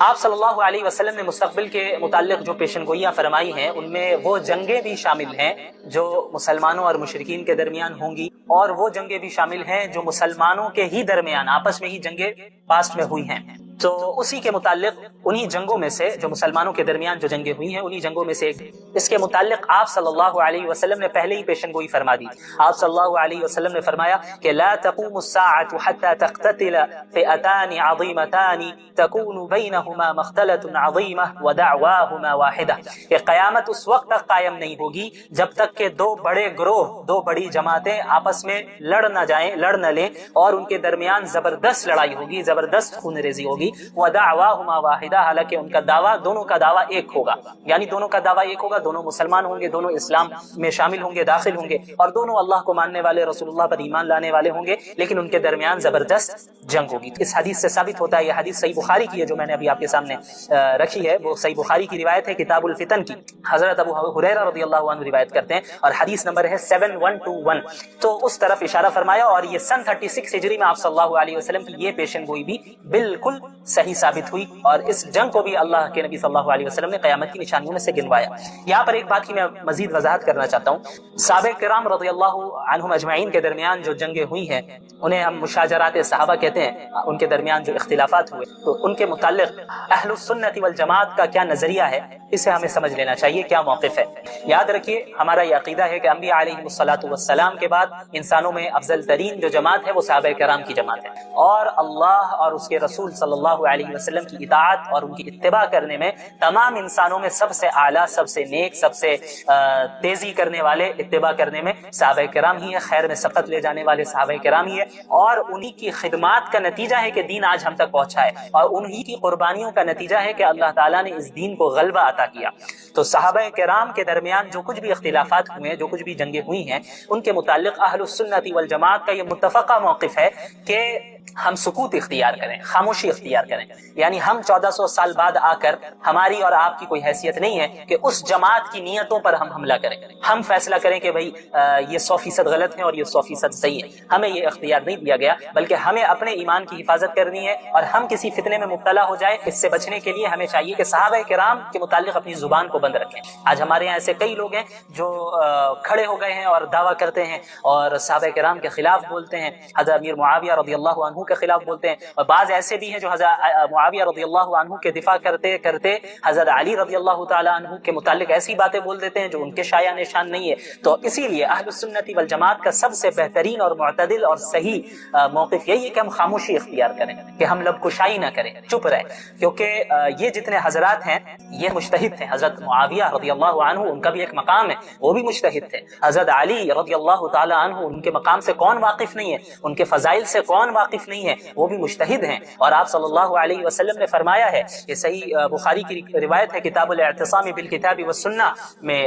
آپ صلی اللہ علیہ وسلم نے مستقبل کے متعلق جو پیشن گوئیاں فرمائی ہیں ان میں وہ جنگیں بھی شامل ہیں جو مسلمانوں اور مشرکین کے درمیان ہوں گی، اور وہ جنگیں بھی شامل ہیں جو مسلمانوں کے ہی درمیان آپس میں ہی جنگیں پاسٹ میں ہوئی ہیں۔ تو اسی کے متعلق انہی جنگوں میں سے جو مسلمانوں کے درمیان جو جنگیں ہوئی ہیں انہی جنگوں میں سے ایک اس کے متعلق آپ صلی اللہ علیہ وسلم نے پہلے ہی پیشن گوئی فرما دی۔ آپ صلی اللہ علیہ وسلم نے فرمایا کہ لا تقوم الساعة حتى تقتتل فئتان عظیمتان تكون بینہما مختلة عظیمہ ودعواہما واحدہ، کہ قیامت اس وقت تک قائم نہیں ہوگی جب تک کہ دو بڑے گروہ، دو بڑی جماعتیں آپس میں لڑ نہ لیں اور ان کے درمیان زبردست لڑائی ہوگی، زبردست خون ریزی ہوگی، وَدَعْوَاهُمَا وَاحِدَةٌ، حالانکہ ان کا دعویٰ، دونوں کا دعویٰ ایک ہوگا، یعنی دونوں کا دعویٰ ایک ہوگا، دونوں مسلمان ہوں گے، دونوں اسلام میں شامل ہوں گے، داخل ہوں گے، اور دونوں اللہ کو ماننے والے، رسول اللہ پر ایمان لانے والے ہوں گے، لیکن ان کے درمیان زبردست جنگ ہوگی۔ اس حدیث سے ثابت ہوتا ہے، یہ حدیث صحیح بخاری کی ہے جو میں نے ابھی آپ کے سامنے رکھی ہے، وہ صحیح بخاری کی روایت ہے کتاب الفتن کی، حضرت ابو ہریرہ رضی اللہ عنہ روایت کرتے ہیں، اور حدیث نمبر ہے 7121۔ تو اس طرف اشارہ فرمایا، اور یہ سن 36 ہجری میں آپ صلی اللہ علیہ وسلم کی یہ پیشن گوئی بھی بالکل صحیح ثابت ہوئی، اور اس جنگ کو بھی اللہ کے نبی صلی اللہ علیہ وسلم نے قیامت کی نشانیوں میں سے گنوایا۔ یہاں پر ایک بات کی میں مزید وضاحت کرنا چاہتا ہوں، صحابہ کرام رضی اللہ عنہم اجمعین کے درمیان جو جنگیں ہوئی ہیں انہیں ہم مشاجرات صحابہ کہتے ہیں، ان کے درمیان جو اختلافات ہوئے تو ان کے متعلق اہل السنت والجماعت کا کیا نظریہ ہے، اسے ہمیں سمجھ لینا چاہیے، کیا موقف ہے۔ یاد رکھیے ہمارا یہ عقیدہ ہے کہ انبیاء علیہ الصلوۃ والسلام کے بعد انسانوں میں افضل ترین جو جماعت ہے وہ صحابہ کرام کی جماعت ہے، اور اللہ اور اس کے رسول صلی اللہ علیہ وسلم کی اطاعت اور ان کی اتباع کرنے میں تمام انسانوں میں سب سے اعلیٰ، سب سے نیک، سب سے تیزی کرنے والے اتباع کرنے میں صحابہ کرام ہی ہے، خیر میں سبقت لے جانے والے صحابہ کرام ہی ہے، اور انہی کی خدمات کا نتیجہ ہے کہ دین آج ہم تک پہنچا ہے، اور انہی کی قربانیوں کا نتیجہ ہے کہ اللہ تعالیٰ نے اس دین کو غلبہ عطا کیا۔ تو صحابہ کرام کے درمیان جو کچھ بھی اختلافات ہوئے ہیں، جو کچھ بھی جنگیں ہوئی ہیں، ان کے متعلق اہل السنت والجماعت کا یہ متفقہ موقف ہے کہ ہم سکوت اختیار کریں، خاموشی اختیار کریں، یعنی ہم 1400 سال بعد آ کر ہماری اور آپ کی کوئی حیثیت نہیں ہے کہ اس جماعت کی نیتوں پر ہم حملہ کریں، ہم فیصلہ کریں کہ بھئی یہ 100% غلط ہے اور یہ 100% صحیح ہے، ہمیں یہ اختیار نہیں دیا گیا، بلکہ ہمیں اپنے ایمان کی حفاظت کرنی ہے، اور ہم کسی فتنے میں مبتلا ہو جائے اس سے بچنے کے لیے ہمیں چاہیے کہ صحابہ کرام کے متعلق اپنی زبان کو بند رکھیں۔ آج ہمارے یہاں ایسے کئی لوگ ہیں جو کھڑے ہو گئے ہیں اور دعویٰ کرتے ہیں اور صحابہ کرام کے خلاف بولتے ہیں، حضرت امیر معاویہ رضی اللہ عنہ کے خلاف بولتے ہیں، اور بعض ایسے بھی ہیں جو حضرت معاویہ رضی اللہ عنہ کے دفاع کرتے کرتے حضرت علی رضی اللہ تعالی عنہ کے متعلق ایسی باتیں بول دیتے ہیں جو ان کے شایع نشان نہیں ہے۔ تو اسی لیے اہل السنت والجماعت کا سب سے بہترین اور معتدل اور صحیح موقف یہی ہے کہ ہم خاموشی اختیار کریں، کہ ہم لب کشائی نہ کریں، چپ رہیں، کیونکہ یہ جتنے حضرات ہیں یہ مجتہد تھے۔ حضرت معاویہ رضی اللہ عنہ ان کا بھی ایک مقام ہے، وہ بھی مجتہد تھے۔ حضرت علی رضی اللہ تعالی عنہ ان کے مقام سے کون واقف نہیں ہے، ان کے فضائل سے کون واقف نہیں ہے، وہ بھی مجتہد ہیں، اور آپ صلی اللہ علیہ وسلم نے فرمایا ہے، یہ صحیح بخاری کی روایت ہے کتاب الاعتصام بالکتاب والسنہ میں،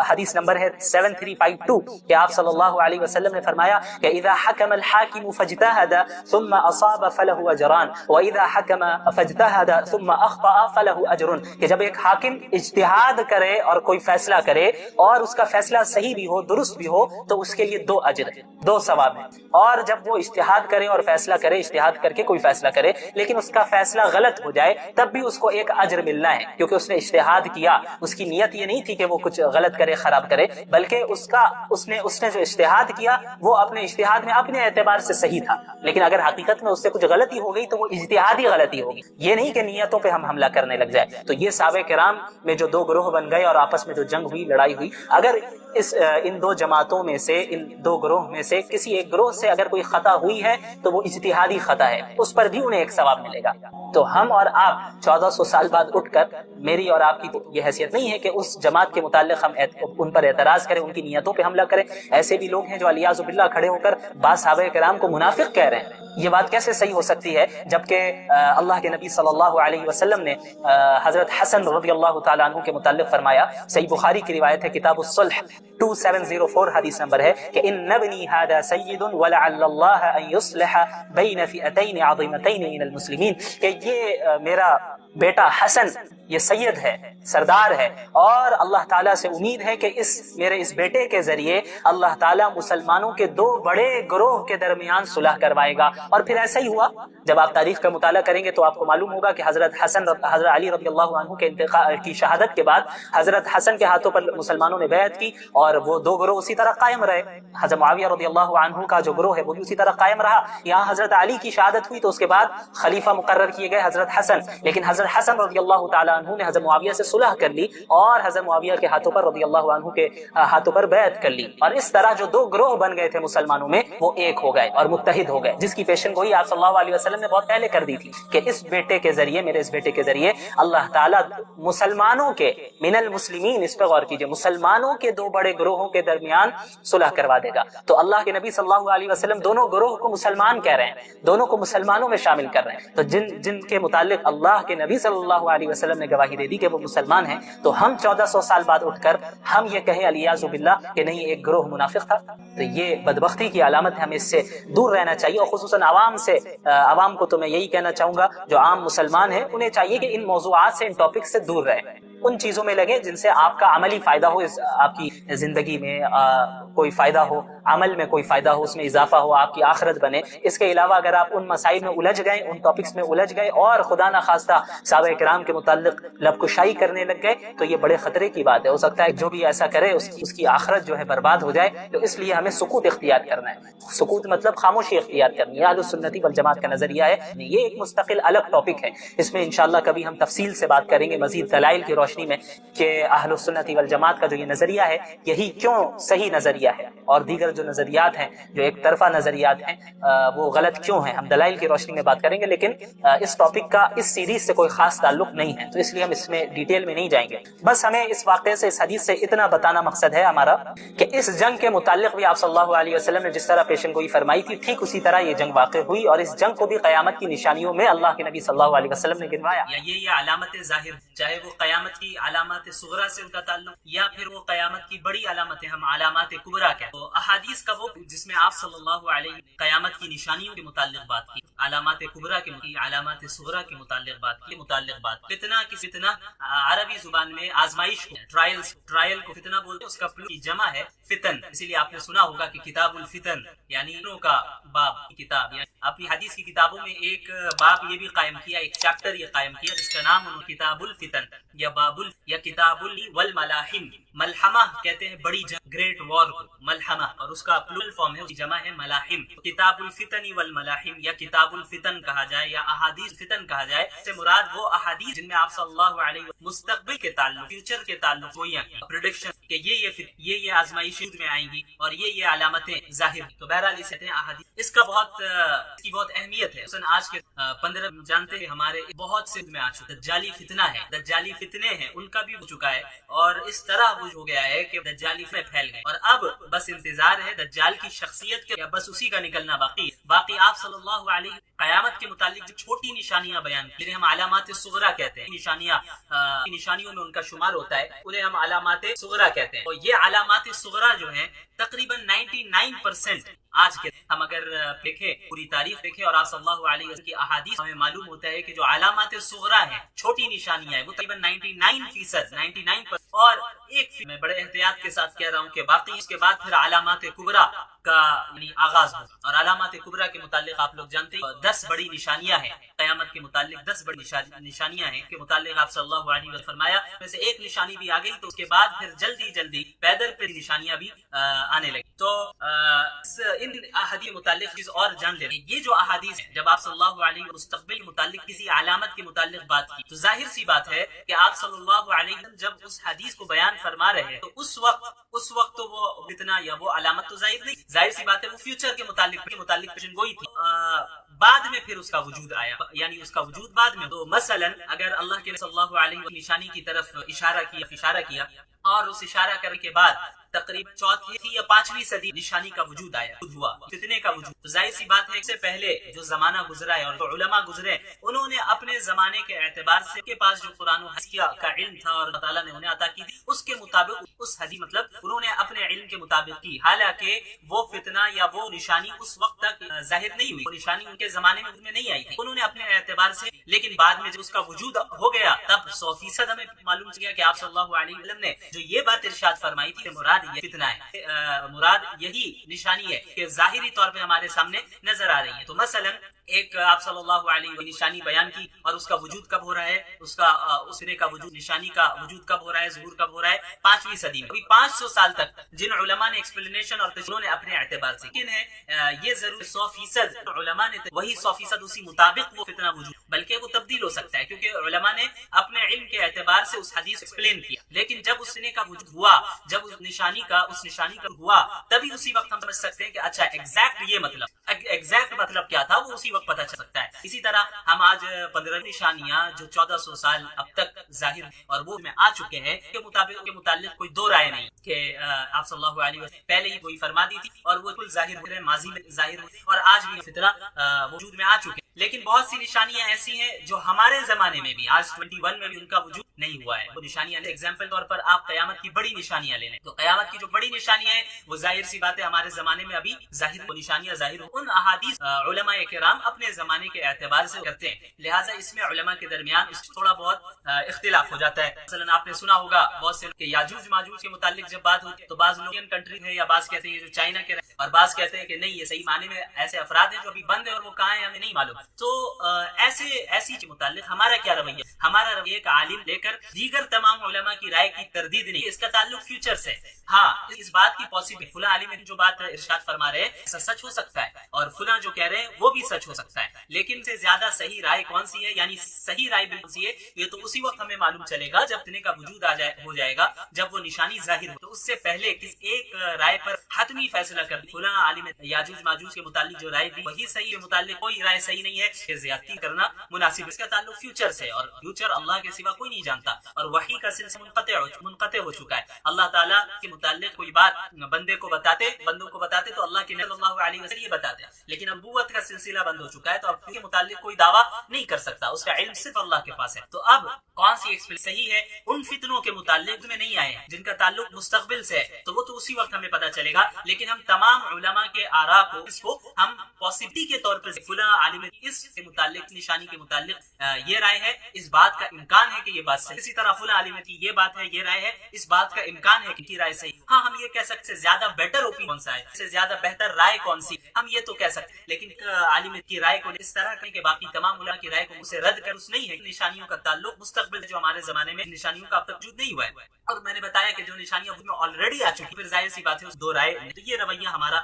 حدیث نمبر ہے 7352، کہ آپ صلی اللہ علیہ وسلم نے فرمایا کہ اذا حکم الحاکم فاجتہد ثم اصاب فلہ اجران واذا حکم فاجتہد ثم اخطأ فلہ اجر، کہ جب ایک حاکم اجتہاد کرے اور کوئی فیصلہ کرے اور اس کا فیصلہ صحیح بھی ہو، درست بھی ہو، تو اس کے لیے 2 اجر ہیں، 2 ثواب ہیں، اور جب وہ اجتہاد کرے اور فیصلہ کرے، اجتہاد کر کے کوئی فیصلہ کرے لیکن اس کا فیصلہ غلط ہو جائے، تب بھی اس کو 1 اجر ملنا ہے، کیونکہ اس نے اجتہاد کیا، اس کی نیت یہ نہیں تھی کہ وہ کچھ غلط کرے، خراب کرے، بلکہ اس نے جو اجتہاد کیا وہ اپنے اجتہاد میں اپنے اعتبار سے صحیح تھا، لیکن اگر حقیقت میں اس سے کچھ غلطی ہو گئی تو وہ اجتہادی غلطی ہوگی، یہ نہیں کہ نیتوں پہ ہم حملہ کرنے لگ جائے۔ تو یہ صحابہ کرام میں جو 2 گروہ بن گئے اور آپس میں جو جنگ ہوئی، لڑائی ہوئی، اگر ان 2 جماعتوں میں سے، ان 2 گروہ میں سے کسی ایک گروہ سے اگر کوئی خطا ہوئی ہے تو وہ اجتہادی خطا ہے، اس پر بھی انہیں 1 ثواب ملے گا۔ تو ہم اور آپ 1400 سال بعد اٹھ کر، میری اور آپ کی یہ حیثیت نہیں ہے کہ اس جماعت کے متعلق ہم ان پر اعتراض کریں، ان کی نیتوں پہ حملہ کریں۔ ایسے بھی لوگ ہیں جو علیاذ باللہ کھڑے ہو کر بعض صحابہ کرام کو منافق کہہ رہے ہیں، یہ بات کیسے صحیح ہو سکتی ہے جبکہ اللہ کے نبی صلی اللہ علیہ وسلم نے حضرت حسن رضی اللہ تعالیٰ عنہ کے متعلق فرمایا، صحیح بخاری کی روایت ہے کتاب الصلح 2704 حدیث نمبر ہے کہ ان ابنی ھذا سید ولعل اللہ ان یصلح بین فئتین عظیمتین من المسلمین، کہ یہ میرا بیٹا حسن یہ سید ہے، سردار ہے، اور اللہ تعالیٰ سے امید ہے کہ میرے اس بیٹے کے ذریعے اللہ تعالیٰ مسلمانوں کے 2 بڑے گروہ کے درمیان صلح کروائے گا، اور پھر ایسا ہی ہوا، جب آپ تاریخ کا مطالعہ کریں گے تو آپ کو معلوم ہوگا کہ حضرت علی رضی اللہ عنہ کے کی شہادت کے بعد حضرت حسن کے ہاتھوں پر مسلمانوں نے بیعت کی، اور وہ دو گروہ اسی طرح قائم رہے۔ حضرت معاویہ رضی اللہ عنہ کا جو گروہ ہے وہ بھی اسی طرح قائم رہا۔ یہاں حضرت علی کی شہادت ہوئی تو اس کے بعد خلیفہ مقرر کیے گئے حضرت حسن، لیکن حضرت حسن رضی اللہ تعالی عنہ نے حضرت معاویہ سے صلح کر لی اور حضرت معاویہ کے ہاتھوں پر رضی اللہ عنہ کے ہاتھوں پر بیعت کر لی، اور اس طرح جو دو گروہ بن گئے تھے مسلمانوں میں وہ ایک ہو گئے اور متحد ہو گئے، جس کی پیشن گوئی آپ صلی اللہ علیہ وسلم نے بہت پہلے کر دی تھی کہ اس بیٹے کے ذریعے، میرے اس بیٹے کے ذریعے اللہ تعالیٰ مسلمانوں کے من المسلمین، اس پہ غور کیجئے، مسلمانوں کے دو بڑے گروہوں کے درمیان صلح کروا دے گا۔ تو اللہ کے نبی صلی اللہ علیہ وسلم دونوں گروہ کو مسلمان کہہ رہے ہیں، دونوں کو مسلمانوں میں شامل کر رہے ہیں۔ تو جن کے متعلق اللہ کے نبی صلی اللہ علیہ وسلم نے گواہی دے دی کہ وہ مسلمان ہیں، تو ہم 1400 سال بعد اٹھ کر ہم یہ کہیں علیاذ باللہ کہ نہیں ایک گروہ منافق تھا، تو یہ بدبختی کی علامت ہے، ہمیں اس سے دور رہنا چاہیے۔ اور خصوصاً عوام کو تو میں یہی کہنا چاہوں گا جو عام مسلمان ہیں، انہیں چاہیے کہ ان موضوعات سے، ان ٹاپک سے دور رہیں، ان چیزوں میں لگے جن سے آپ کا عملی فائدہ ہو، آپ کی زندگی میں کوئی فائدہ ہو، عمل میں کوئی فائدہ ہو، اس میں اضافہ ہو، آپ کی آخرت بنے۔ اس کے علاوہ اگر آپ ان مسائل میں الجھ گئے، ان ٹاپکس میں الجھ گئے اور خدا نخواستہ صحابہ کرام کے متعلق لب کشائی کرنے لگ گئے تو یہ بڑے خطرے کی بات ہے۔ ہو سکتا ہے جو بھی ایسا کرے اس کی آخرت جو ہے برباد ہو جائے، تو اس لیے ہمیں سکوت اختیار کرنا ہے۔ سکوت مطلب خاموشی اختیار کرنی ہے۔ اہل السنت والجماعت کا نظریہ ہے، یہ ایک مستقل الگ ٹاپک ہے، اس میں انشاءاللہ کبھی ہم تفصیل سے بات کریں گے مزید دلائل کی روشنی میں کہ اہل السنت والجماعت کا جو یہ نظریہ ہے یہی کیوں صحیح نظریہ ہے، اور دیگر جو نظریات ہیں جو ایک طرفہ نظریات ہیں وہ غلط کیوں ہیں، ہم دلائل کی روشنی میں بات کریں گے۔ لیکن اس ٹاپک کا اس سیریز سے کوئی خاص تعلق نہیں ہے، تو اس لیے ہم اس میں ڈیٹیل میں نہیں جائیں گے۔ بس ہمیں اس واقعے سے، اس حدیث سے اتنا بتانا مقصد ہے ہمارا کہ اس جنگ کے متعلق بھی آپ صلی اللہ علیہ وسلم نے جس طرح پیشن گوئی فرمائی تھی، ٹھیک اسی طرح یہ جنگ واقع ہوئی، اور اس جنگ کو بھی قیامت کی نشانیوں میں اللہ کے نبی صلی اللہ علیہ وسلم نے گنوایا۔ یہ علامت ظاہر، چاہے وہ قیامت کی علامات صغرا سے ان کا تعلق یا پھر وہ قیامت کی بڑی علامتیں ہم علامات کبریٰ کہتے ہیں۔ تو احادیث کا وہ جس میں آپ صلی اللہ علیہ قیامت کی نشانیوں کے متعلق بات کی، علامات کبریٰ کے علامات صغرا کے متعلق بات کی، فتنہ عربی زبان میں آزمائش کو، ٹرائل کو فتنہ بولتے ہیں، اس کا کی جمع ہے فتن، اسی لیے آپ نے سنا ہوگا کہ کتاب الفتن یعنی انوں کا باب کی کتاب، یعنی اپنی حدیث کی کتابوں میں ایک باب یہ بھی قائم کیا، ایک چیپٹر یہ قائم کیا جس کا نام انہوں کتاب الفتن یا کتاب والملاحم۔ ملحمہ کہتے ہیں بڑی جنگ، گریٹ وار کو ملحمہ، اور اس کا پلورل فارم ہے، اس کی جمع ہے ملاحم۔ کتاب الفتن والملاحم یا کتاب الفتن کہا جائے یا احادیث فتن کہا جائے، سے مراد وہ احادیث جن میں آپ صلی اللہ علیہ وسلم مستقبل کے تعلق، فیوچر کے تعلق گوئیاں کی، پریڈکشن کہ یہ آزمائشیں میں آئیں گی اور یہ علامتیں ظاہر۔ تو بہرحال اسے کہتے ہیں احادیث۔ اس کا بہت اہمیت ہے، مثلا آج کے 15 جانتے ہیں ہمارے بہت سے میں آ چکا دجالی فتنہ ہے، دجالی فتنے ہیں، ان کا بھی ہو چکا ہے، اور اس طرح وہ ہو گیا ہے کہ دجالی فتنے پھیل گئے، اور اب بس انتظار ہے دجال کی شخصیت کے، یا بس اسی کا نکلنا باقی آپ صلی اللہ علیہ قیامت کے متعلق جو چھوٹی نشانیاں بیان کی، جنہیں ہم علامات صغرا کہتے ہیں، نشانیوں میں ان کا شمار ہوتا ہے، انہیں ہم علامات صغرا کہتے ہیں۔ اور یہ علامات صغرا جو ہیں تقریباً 99% آج کے ہم اگر دیکھیں، پوری تاریخ دیکھیں اور آپ صلی اللہ علیہ وسلم کی احادیث، ہمیں معلوم ہوتا ہے کہ جو علامات صغرا ہیں، چھوٹی نشانیاں ہیں، وہ تقریباً 99%، اور ایک میں بڑے احتیاط کے ساتھ کہہ رہا ہوں کہ باقی اس کے بعد پھر علامات کبریٰ کا یعنی آغاز ہو، اور علامات کبریٰ کے متعلق آپ لوگ جانتے ہیں 10 بڑی نشانیاں ہیں، قیامت کے متعلق 10 بڑی نشانیاں ہیں کے متعلق آپ صلی اللہ علیہ وسلم فرمایا میں سے ایک نشانی بھی آ گئی تو اس کے بعد پھر جلدی پیدل پہ نشانیاں بھی آنے لگی۔ تو ان احادیث متعلق چیز اور جان لیں، یہ جو احادیث ہیں، جب آپ صلی اللہ علیہ وسلم مستقبل کے متعلق کسی علامت کے متعلق بات کی تو ظاہر سی بات ہے کہ آپ صلی اللہ علیہ وسلم جب اس حدیث کو بیان فرما رہے ہیں تو اس وقت تو وہ فتنہ یا وہ علامت تو ظاہر نہیں، ظاہر سی بات ہے وہ فیوچر کے متعلق پیشن گوئی تھی، بعد میں پھر اس کا وجود آیا، یعنی اس کا وجود بعد میں۔ تو مثلا اگر اللہ کے صلی اللہ علیہ وسلم نشانی کی طرف اشارہ کیا اور اس اشارہ کرنے کے بعد تقریباً 4 یا 5ویں صدی نشانی کا وجود آیا، ہوا فتنے کا وجود، تو ظاہر سی بات ہے اس سے پہلے جو زمانہ گزرا ہے اور جو علماء گزرے انہوں نے اپنے زمانے کے اعتبار سے کے پاس جو قرآن و حدیث کا علم تھا اور اللہ تعالیٰ نے انہیں عطا کی تھی اس کے مطابق اس حدیث مطلب انہوں نے اپنے علم کے مطابق کی، حالانکہ وہ فتنہ یا وہ نشانی اس وقت تک ظاہر نہیں ہوئی، وہ نشانی ان کے زمانے میں نہیں آئی تھی، انہوں نے اپنے اعتبار سے، لیکن بعد میں جب اس کا وجود ہو گیا تب 100% ہمیں معلوم چل گیا کہ آپ صلی اللہ علیہ وسلم نے جو یہ بات ارشاد فرمائی تھی مراد مراد یہ فتنہ ہے، مراد یہی نشانی ہے کہ ظاہری طور پہ ہمارے سامنے نظر آ رہی ہے۔ تو مثلا ایک آپ صلی اللہ علیہ وسلم نشانی بیان کی، اور اس کا وجود کب ہو رہا ہے، اس فتنے کا وجود، نشانی کا وجود کب ہو رہا ہے، ظہور کب ہو رہا ہے، 5ویں صدی میں۔ ابھی 500 سال تک جن علماء نے ایکسپلینیشن اور تشریح نے اپنے اعتبار سے لیکن ہے یہ ضرور 100% علماء نے وہی 100% اسی مطابق وہ فتنہ وجود، بلکہ وہ تبدیل ہو سکتا ہے، کیونکہ علماء نے اپنے علم کے اعتبار سے اس حدیث کو ایکسپلین کیا، لیکن جب اس فتنے کا وجود ہوا، جب اس نشانی کا ہوا، تبھی اسی وقت ہم سمجھ سکتے ہیں کہ اچھا ایگزیکٹ مطلب کیا تھا، وہ اسی وقت پتہ چل سکتا ہے۔ اسی طرح ہم آج 15 نشانیاں جو 1400 سال اب تک ظاہر اور وہ میں آ چکے ہیں کے متعلق کوئی دو رائے نہیں کہ آپ صلی اللہ علیہ وسلم پہلے ہی وہی فرما دی تھی اور وہ کل ظاہر ہو رہے ہیں، ماضی میں ظاہر ہو اور آج بھی فتنہ وجود میں آ چکے ہیں۔ لیکن بہت سی نشانیاں ایسی ہیں جو ہمارے زمانے میں بھی آج 21 میں بھی ان کا وجود نہیں ہوا ہے۔ وہ نشانیاں ایگزامپل طور پر آپ قیامت کی بڑی نشانیاں لے لیں، تو قیامت کی جو بڑی نشانیاں ہیں وہ ظاہر سی بات ہے ہمارے زمانے میں ابھی ظاہر وہ نشانیاں ظاہر ان احادیث علماء کرام اپنے زمانے کے اعتبار سے کرتے ہیں، لہٰذا اس میں علماء کے درمیان تھوڑا بہت اختلاف ہو جاتا ہے۔ مثلا آپ نے سنا ہوگا بہت سے کہ یاجوج ماجوج کے متعلق جب بات ہوتی ہے تو بعض لوگ کنٹری ہے یا بعض کہتے ہیں جو چائنا کے اور بعض کہتے ہیں کہ نہیں یہ صحیح معنی میں ایسے افراد ہیں جو ابھی بند ہیں اور وہ کہاں ہیں ہمیں نہیں معلوم۔ تو ایسی کے متعلق ہمارا کیا رویہ؟ ہمارا رویہ ایک عالم لے کر دیگر تمام علماء کی رائے کی تردید نہیں، اس کا تعلق فیوچر سے۔ ہاں اس بات کی پاسبل فلاں عالم جو بات ارشاد فرما رہے ہیں سچ ہو سکتا ہے اور فلاں جو کہہ رہے ہیں وہ بھی سچ ہو سکتا ہے، لیکن سے زیادہ صحیح رائے کون سی ہے، یعنی صحیح رائے بالکل سی ہے، یہ تو اسی وقت ہمیں معلوم چلے گا جب فتنے کا وجود ہو جائے گا، جب وہ نشانی ظاہر ہو۔ تو اس سے پہلے کس ایک رائے پر حتمی فیصلہ کر فلاں عالم یاجوج ماجوج کے متعلق جو رائے دی وہی صحیح ہے، متعلق کوئی رائے صحیح نہیں ہے کہ زیادتی کرنا مناسب۔ اس کا تعلق فیوچر سے، اور فیوچر اللہ کے سوا کوئی نہیں جانتا، اور وحی کا سلسلہ منقطع ہو چکا ہے۔ اللہ تعالیٰ کے متعلق کوئی بات بندوں کو بتاتے تو اللہ کے نبی صلی اللہ علیہ وسلم یہ بتاتے، لیکن نبوت کا سلسلہ بند ہو چکا ہے تو اب کے متعلق کوئی دعویٰ نہیں کر سکتا، اس کا علم صرف اللہ کے پاس ہے۔ تو اب کون سی ایکسپلین صحیح ہے ان فتنوں کے متعلق میں نہیں آئے ہیں جن کا تعلق مستقبل سے ہے، تو وہ تو اسی وقت ہمیں پتہ چلے گا، لیکن ہم تمام علماء کے آراء کو اس کو ہم پاسبلٹی کے طور پر فلاں عالم اس کے متعلق نشانی کے متعلق یہ رائے ہے، اس بات کا امکان ہے کہ یہ بات صحیح، اسی طرح فلاں عالم کی یہ بات ہے، یہ رائے ہے، اس بات کا امکان ہے کہ کی رائے صحیح۔ ہاں ہم یہ کہہ سکتے زیادہ بیٹر اوپین کون سا ہے، اس سے زیادہ بہتر رائے کون سی، ہم یہ تو کہہ سکتے، لیکن عالم کی رائے کو اس طرح کریں کہ باقی تمام علماء کی رائے کو اسے رد کر اس نہیں ہے۔ نشانیوں کا تعلق مستقبل جو ہمارے زمانے میں نشانیوں کا اب تک وجود نہیں ہوا ہے، اور میں نے بتایا کہ جو نشانیاں میں آلریڈی آ چکی، پھر ظاہر سی بات ہے اس دو رائے، تو یہ رویہ ہمارا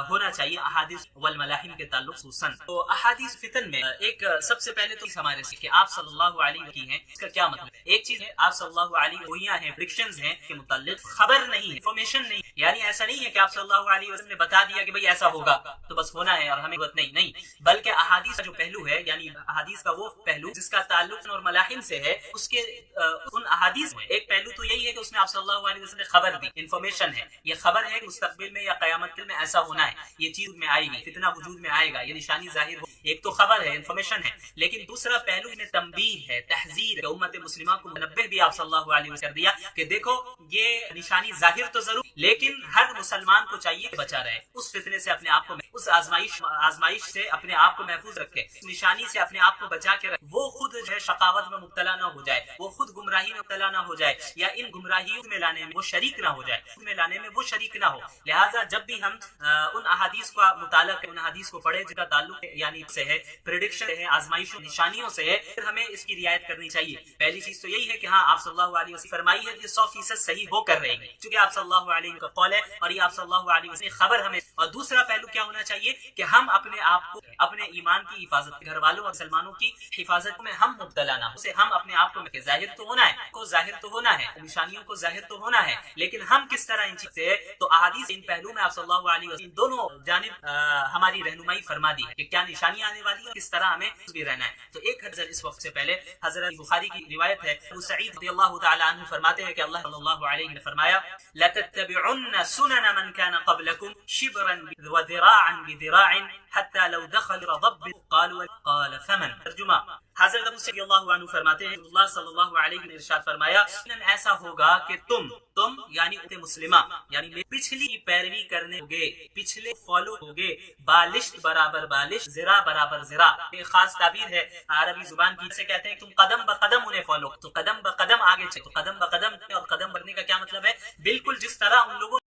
ہونا چاہیے احادیث والملاحم کے تعلق خصوصاً۔ تو احادیث فتن میں ایک سب سے پہلے تو ہمارے سے کہ آپ صلی اللہ علیہ وسلم کی ہیں، اس کا کیا مطلب؟ ایک چیز ہے آپ صلی اللہ علیہ وسلم ہیں، پریڈکشنز ہیں کے متعلق خبر نہیں ہے، انفارمیشن نہیں، یعنی ایسا نہیں ہے کہ آپ صلی اللہ علیہ وسلم نے بتا دیا کہ بھئی ایسا ہوگا تو بس ہونا ہے اور ہمیں ضرورت نہیں، بلکہ احادیث کا جو پہلو ہے، یعنی احادیث کا وہ پہلو جس کا تعلق اور ملاحم سے ہے، اس کے ان احادیث میں ایک پہلو تو یہی ہے کہ اس میں آپ صلی اللہ علیہ وسلم نے خبر دی، انفارمیشن ہے، یہ خبر ہے کہ مستقبل میں یا قیامت میں ایسا ہونا ہے، یہ چیز میں آئے گی، فتنہ وجود میں آئے گا، یہ نشانی ظاہر ہو، ایک تو خبر ہے، انفارمیشن ہے، لیکن دوسرا پہلو میں تنبیہ ہے، تحذیر ہے، امت مسلمہ کو منبہ بھی آپ صلی اللہ علیہ وسلم کر دیا کہ دیکھو یہ نشانی ظاہر تو ضرور، لیکن ہر مسلمان کو چاہیے کہ بچا رہے اس فتنے سے، اپنے آپ کو اس آزمائش سے اپنے آپ کو محفوظ رکھے، نشانی سے اپنے آپ کو بچا کے رکھے، وہ خود جو ہے شقاوت میں مبتلا نہ ہو جائے، وہ خود گمراہی میں مبتلا نہ ہو جائے، یا ان گمراہیوں میں لانے میں وہ شریک نہ ہو جائے، نہ ہو۔ لہٰذا جب بھی ہم ان احادیث کا مطالعہ کریں، ان احادیث کو پڑھیں جن کا تعلق یعنی سے ہے، پریڈکشن ہے، آزمائشوں نشانیوں سے ہے، پھر ہمیں اس کی رعایت کرنی چاہیے۔ پہلی چیز تو یہی ہے کہ ہاں آپ صلی اللہ علیہ وسلم فرمائی ہے کہ 100% صحیح ہو کر رہے گی، کیونکہ آپ صلی اللہ علیہ وسلم کا قول ہے اور یہ آپ صلی اللہ علیہ وسلم خبر ہمیں۔ اور دوسرا پہلو کیا ہونا چاہیے کہ ہم اپنے آپ کو، اپنے ایمان کی حفاظت، گھر والوں اور مسلمانوں کی حفاظت میں ہم مبتلا نہ ہو، اسے ہم اپنے آپ کو ظاہر تو ہونا ہے، نشانیوں کو ظاہر تو ہونا ہے، لیکن ہم کس طرح ان چیز سے، تو احادیث ان پہلو میں آپ صلی اللہ علیہ وسلم دونوں جانب ہماری رہنمائی فرما دی ہے کہ کیا نشانیاں آنے والی ہیں، کس طرح ہمیں بھی رہنا ہے۔ تو ایک حضرت اس وقت سے پہلے حضرت بخاری کی روایت ہے، ابو سعید رضی اللہ تعالی عنہ فرماتے ہیں کہ اللہ صلی اللہ علیہ وسلم نے فرمایا لَتَتَّبِعُنَّ سُنَنَ مَنْ كَانَ قَبْلَكُمْ شِبْرًا وَذِرَاعًا بِذِرَاعٍ حَتَّى لَوْ دَخَلُوا ضب قال فمن. ترجمہ حضرت ابو رضی اللہ عنہ فرماتے ہیں اللہ صلی اللہ علیہ وسلم نے ارشاد فرمایا ایسا ہوگا کہ تم یعنی امت مسلمہ یعنی پچھلی پیروی کرنے ہوگے، پچھلے فالو ہوگے، بالشت برابر بالشت، ذرا برابر ذرا. ایک خاص تعبیر ہے عربی زبان کی، سے کہتے ہیں تم قدم بقدم انہیں فالو، تو قدم بقدم آگے چلو. قدم بقدم اور قدم بڑھنے کا کیا مطلب ہے؟ بالکل جس طرح ان لوگوں